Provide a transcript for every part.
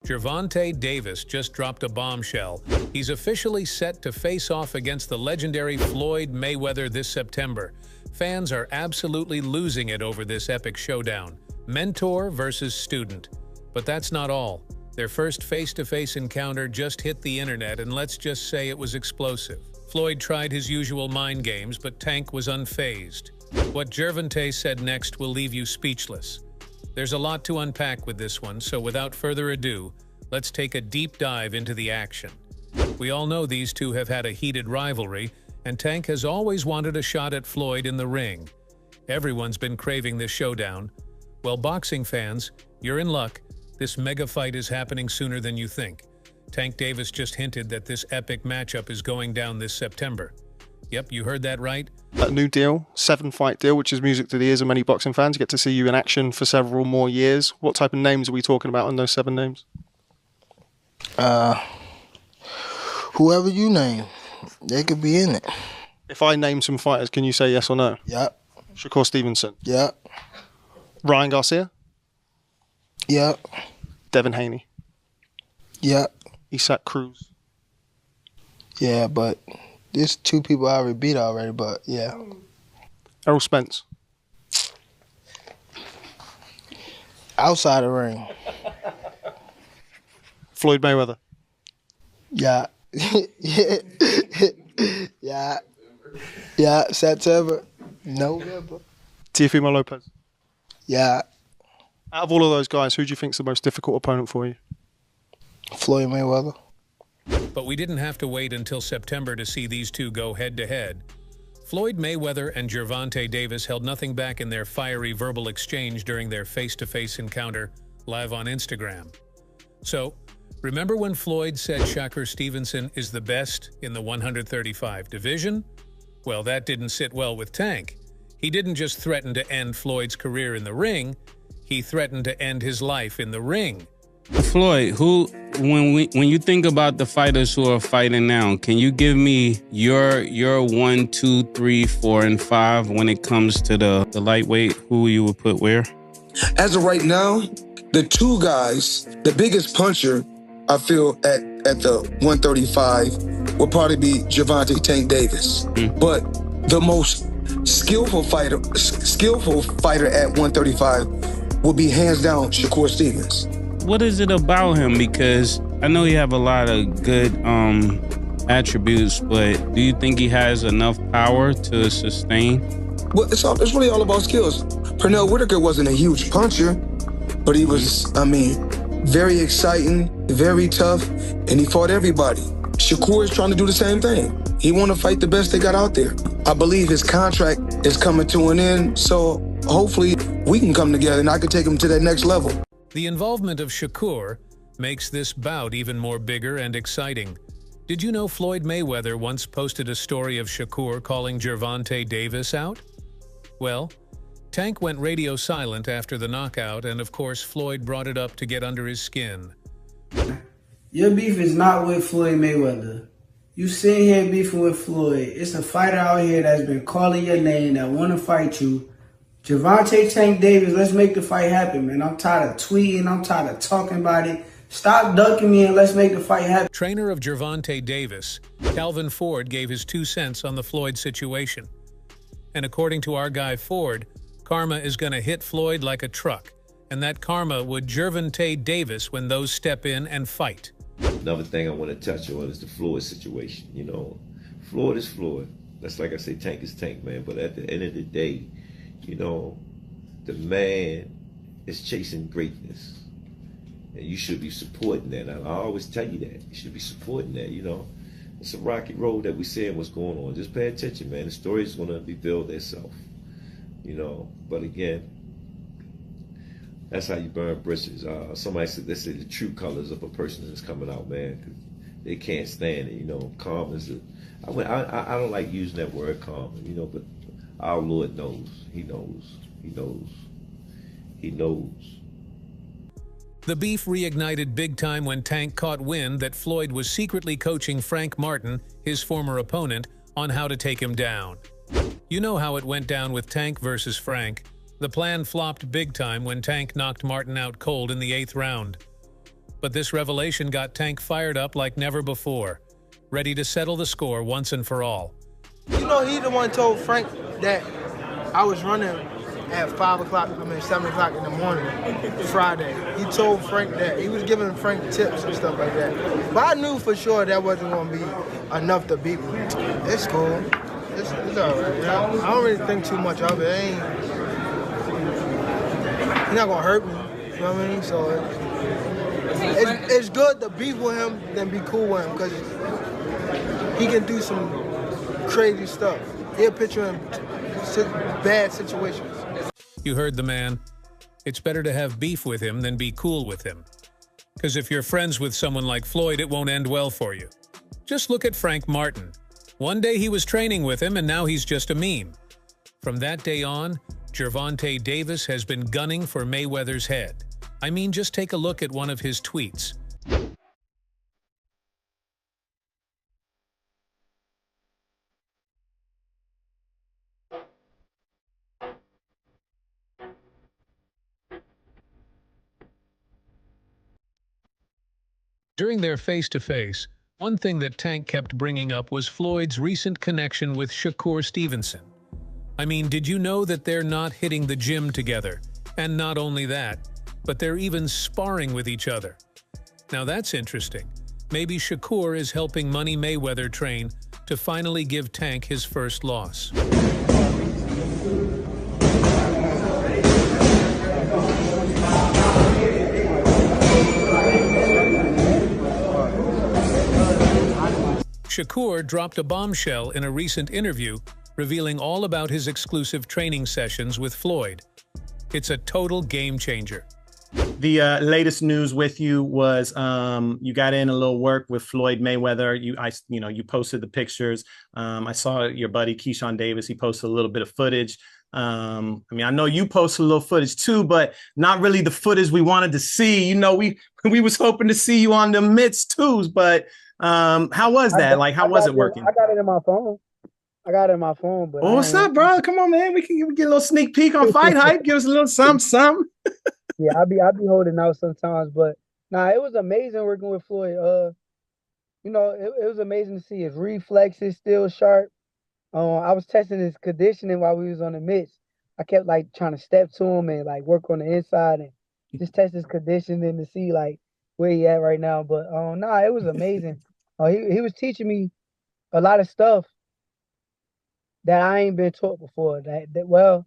Gervonta Davis just dropped a bombshell. He's officially set to face off against the legendary Floyd Mayweather this September. Fans are absolutely losing it over this epic showdown. Mentor versus student. But that's not all. Their first face-to-face encounter just hit the internet, and let's just say it was explosive. Floyd tried his usual mind games, but Tank was unfazed. What Gervonta said next will leave you speechless. There's a lot to unpack with this one, so without further ado, let's take a deep dive into the action. We all know these two have had a heated rivalry, and Tank has always wanted a shot at Floyd in the ring. Everyone's been craving this showdown. Well, boxing fans, you're in luck. This mega fight is happening sooner than you think. Tank Davis just hinted that this epic matchup is going down this September. Yep, you heard that right. A new deal, 7-fight deal, which is music to the ears of many boxing fans. You get to see you in action for several more years. What type of names are we talking about on those 7 names? Whoever you name, they could be in it. If I name some fighters, can you say yes or no? Yep. Shakur Stevenson. Yep. Ryan Garcia. Yep. Devin Haney. Yep. Isaac Cruz. Yeah, but there's 2 people I already beat already, but yeah. Errol Spence. Outside the ring. Floyd Mayweather. Yeah. Yeah. Yeah. September. November. Teofimo Lopez. Yeah. Out of all of those guys, who do you think's the most difficult opponent for you? Floyd Mayweather. But we didn't have to wait until September to see these two go head-to-head. Floyd Mayweather and Gervonta Davis held nothing back in their fiery verbal exchange during their face-to-face encounter live on Instagram. So, remember when Floyd said Shakur Stevenson is the best in the 135 division? Well, that didn't sit well with Tank. He didn't just threaten to end Floyd's career in the ring, he threatened to end his life in the ring. Floyd, when you think about the fighters who are fighting now, can you give me your 1, 2, 3, 4, and 5 when it comes to the lightweight? Who you would put where? As of right now, the 2 guys, the biggest puncher, I feel at the 135 will probably be Gervonta Tank Davis. But the most skillful fighter at 135 will be hands down Shakur Stevenson. What is it about him? Because I know he have a lot of good attributes, but do you think he has enough power to sustain? Well, it's really all about skills. Pernell Whitaker wasn't a huge puncher, but he was, very exciting, very tough, and he fought everybody. Shakur is trying to do the same thing. He want to fight the best they got out there. I believe his contract is coming to an end, so hopefully we can come together and I can take him to that next level. The involvement of Shakur makes this bout even more bigger and exciting. Did you know Floyd Mayweather once posted a story of Shakur calling Gervonta Davis out? Well, Tank went radio silent after the knockout, and of course Floyd brought it up to get under his skin. Your beef is not with Floyd Mayweather. You sitting here beefing with Floyd. It's a fighter out here that's been calling your name that want to fight you. Gervonta Tank Davis, let's make the fight happen, man. I'm tired of tweeting. I'm tired of talking about it. Stop ducking me and let's make the fight happen. Trainer of Gervonta Davis, Calvin Ford, gave his 2 cents on the Floyd situation. And according to our guy Ford, karma is going to hit Floyd like a truck. And that karma would Gervonta Davis when those step in and fight. Another thing I want to touch on is the Floyd situation. You know, Floyd is Floyd. That's like I say, Tank is Tank, man. But at the end of the day, you know, the man is chasing greatness. And you should be supporting that. I always tell you that. You should be supporting that, you know. It's a rocky road that we seeing what's going on. Just pay attention, man. The story is going to reveal itself, you know. But again, that's how you burn bridges. Somebody said, they say the true colors of a person is coming out, man. 'Cause they can't stand it, you know. Calm is I don't like using that word calm, you know, but our Lord knows. He knows. He knows. He knows. The beef reignited big time when Tank caught wind that Floyd was secretly coaching Frank Martin, his former opponent, on how to take him down. You know how it went down with Tank versus Frank. The plan flopped big time when Tank knocked Martin out cold in the 8th round. But this revelation got Tank fired up like never before, ready to settle the score once and for all. You know, he the one told Frank that I was running at 7 o'clock in the morning, Friday. He told Frank that. He was giving Frank tips and stuff like that. But I knew for sure that wasn't going to be enough to beat me. It's cool. It's all right. I don't really think too much of it. He's not going to hurt me. You know what I mean? So it's good to beef with him than be cool with him, because he can do some crazy stuff. He'll put you in bad situations. You heard the man. It's better to have beef with him than be cool with him. Because if you're friends with someone like Floyd, it won't end well for you. Just look at Frank Martin. One day he was training with him, and now he's just a meme. From that day on, Gervonta Davis has been gunning for Mayweather's head. I mean, just take a look at one of his tweets. During their face-to-face, one thing that Tank kept bringing up was Floyd's recent connection with Shakur Stevenson. I mean, did you know that they're not hitting the gym together? And not only that, but they're even sparring with each other. Now that's interesting. Maybe Shakur is helping Money Mayweather train to finally give Tank his first loss. Shakur dropped a bombshell in a recent interview, revealing all about his exclusive training sessions with Floyd. It's a total game changer. The latest news with you was you got in a little work with Floyd Mayweather. You posted the pictures. I saw your buddy Keyshawn Davis. He posted a little bit of footage. I mean, I know you posted a little footage too, but not really the footage we wanted to see. You know, we was hoping to see you on the mitts too, but how was that? Like, how was it working? I got it in my phone. But what's up, bro? Come on, man. We can get a little sneak peek on Fight Hype. Give us a little something. Yeah, I'll be holding out sometimes, but nah, it was amazing working with Floyd. It was amazing to see his reflexes still sharp. I was testing his conditioning while we was on the mitts. I kept like trying to step to him and like work on the inside and just test his conditioning to see like where he at right now. But it was amazing. He was teaching me a lot of stuff that I ain't been taught before. Well,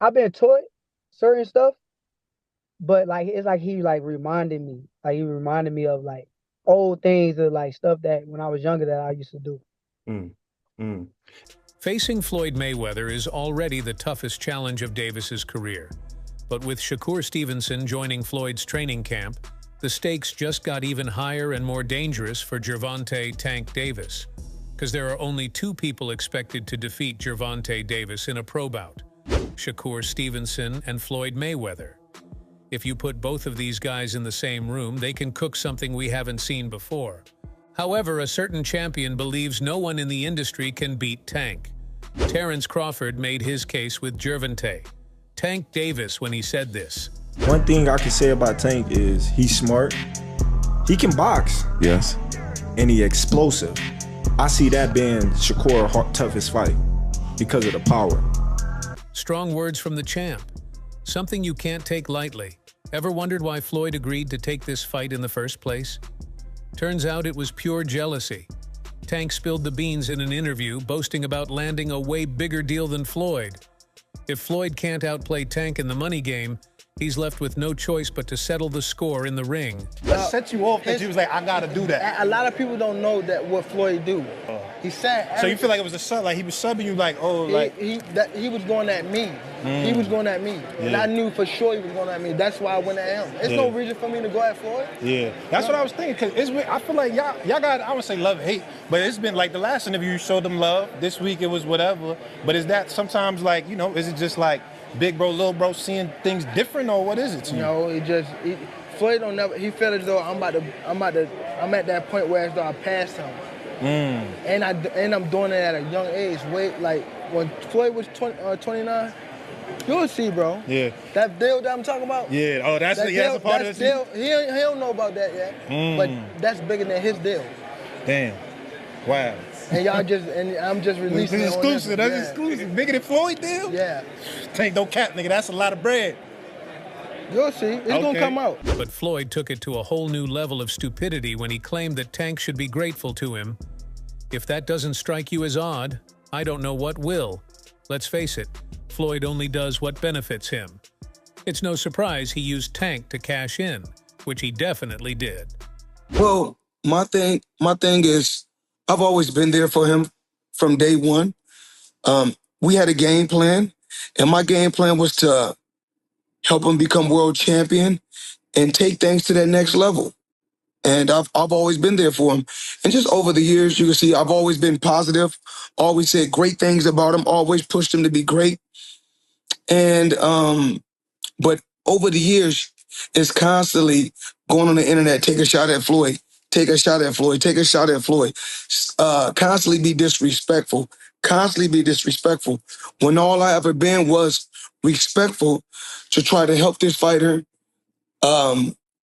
I've been taught certain stuff, but like it's like he reminded me. Like he reminded me of like old things of like stuff that when I was younger that I used to do. Facing Floyd Mayweather is already the toughest challenge of Davis's career. But with Shakur Stevenson joining Floyd's training camp, the stakes just got even higher and more dangerous for Gervonta "Tank" Davis. Because there are only two people expected to defeat Gervonta Davis in a pro bout: Shakur Stevenson and Floyd Mayweather. If you put both of these guys in the same room, they can cook something we haven't seen before. However, a certain champion believes no one in the industry can beat Tank. Terrence Crawford made his case with Gervonta "Tank" Davis when he said this. One thing I can say about Tank is he's smart. He can box. Yes. And he's explosive. I see that being Shakur's toughest fight because of the power. Strong words from the champ. Something you can't take lightly. Ever wondered why Floyd agreed to take this fight in the first place? Turns out it was pure jealousy. Tank spilled the beans in an interview, boasting about landing a way bigger deal than Floyd. If Floyd can't outplay Tank in the money game, he's left with no choice but to settle the score in the ring. That set you off because you was like, I gotta do that. A lot of people don't know that what Floyd do. He said. So you feel like it was a sub, like he was subbing you, like he was going at me. He was going at me, and I knew for sure he was going at me. That's why I went at him. There's no reason for me to go at Floyd. Yeah, that's what I was thinking. Cause I feel like y'all got, I would say love hate, but it's been like the last interview you showed them love. This week it was whatever. But is that sometimes like, you know, is it just like big bro, little bro seeing things different, or what is it to you? No, Floyd don't never. He felt as though I'm at that point where as though I passed him. And I'm doing it at a young age. Like when Floyd was 29, You'll see, bro. Yeah. That deal that I'm talking about? Yeah. Oh, that's a part of deal. He don't know about that yet. But that's bigger than his deal. Damn. Wow. And I'm just releasing This it. exclusive. That's exclusive. Bigger than Floyd deal? Yeah. Tank, don't cap, nigga. That's a lot of bread. You'll see. It's gonna come out. But Floyd took it to a whole new level of stupidity when he claimed that Tank should be grateful to him. If that doesn't strike you as odd, I don't know what will. Let's face it, Floyd only does what benefits him. It's no surprise he used Tank to cash in, which he definitely did. Well, my thing is, I've always been there for him from day one. We had a game plan, and my game plan was to help him become world champion and take things to that next level. And I've always been there for him. And just over the years, you can see I've always been positive, always said great things about him, always pushed him to be great. And, but over the years, it's constantly going on the internet, take a shot at Floyd, take a shot at Floyd, take a shot at Floyd, constantly be disrespectful, when all I ever been was respectful to try to help this fighter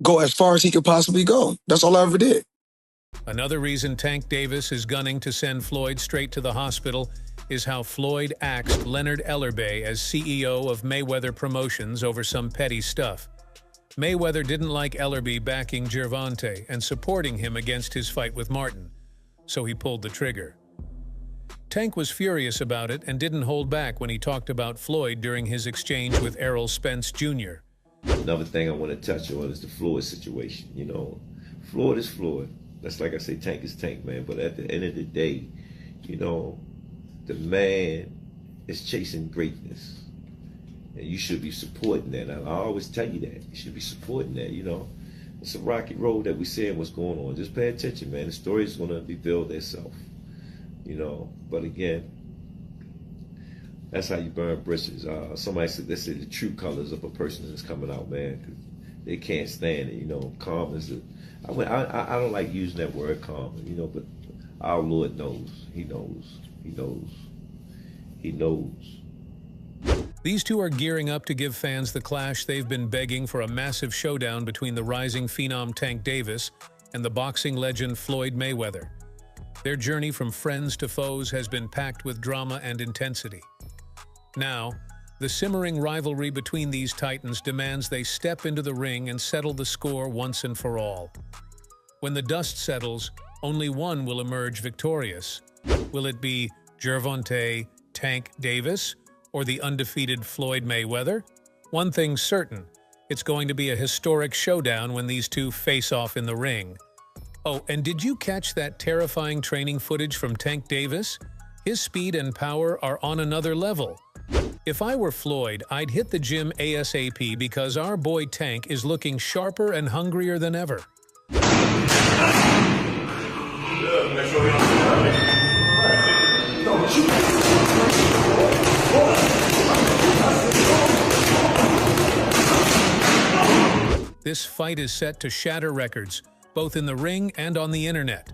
go as far as he could possibly go. That's all I ever did. Another reason Tank Davis is gunning to send Floyd straight to the hospital is how Floyd axed Leonard Ellerbay as CEO of Mayweather Promotions over some petty stuff. Mayweather didn't like Ellerbay backing Gervonta and supporting him against his fight with Martin, so he pulled the trigger. Tank was furious about it and didn't hold back when he talked about Floyd during his exchange with Errol Spence Jr. Another thing I want to touch on is the Floyd situation. You know, Floyd is Floyd. That's like I say, Tank is Tank, man. But at the end of the day, you know, the man is chasing greatness. And you should be supporting that. I always tell you that. You should be supporting that, you know. It's a rocky road that we saying what's going on. Just pay attention, man. The story is going to reveal itself, you know. But again, that's how you burn bridges. Somebody said this is the true colors of a person that's coming out, man. 'Cause they can't stand it, you know. Calm is I don't like using that word calm, you know, but our Lord knows. He knows. He knows. He knows. These two are gearing up to give fans the clash they've been begging for, a massive showdown between the rising phenom Tank Davis and the boxing legend Floyd Mayweather. Their journey from friends to foes has been packed with drama and intensity. Now, the simmering rivalry between these titans demands they step into the ring and settle the score once and for all. When the dust settles, only one will emerge victorious. Will it be Gervonta Tank Davis or the undefeated Floyd Mayweather? One thing's certain, it's going to be a historic showdown when these two face off in the ring. Oh, and did you catch that terrifying training footage from Tank Davis? His speed and power are on another level. If I were Floyd, I'd hit the gym ASAP because our boy Tank is looking sharper and hungrier than ever. This fight is set to shatter records, both in the ring and on the internet.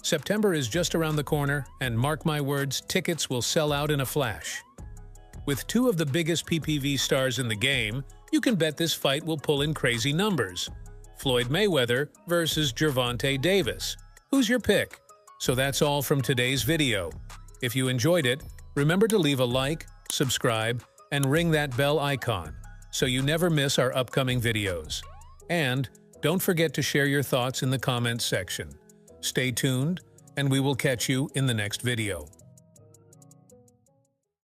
September is just around the corner, and mark my words, tickets will sell out in a flash. With two of the biggest PPV stars in the game, you can bet this fight will pull in crazy numbers. Floyd Mayweather versus Gervonta Davis. Who's your pick? So that's all from today's video. If you enjoyed it, remember to leave a like, subscribe, and ring that bell icon so you never miss our upcoming videos. And don't forget to share your thoughts in the comments section. Stay tuned, and we will catch you in the next video.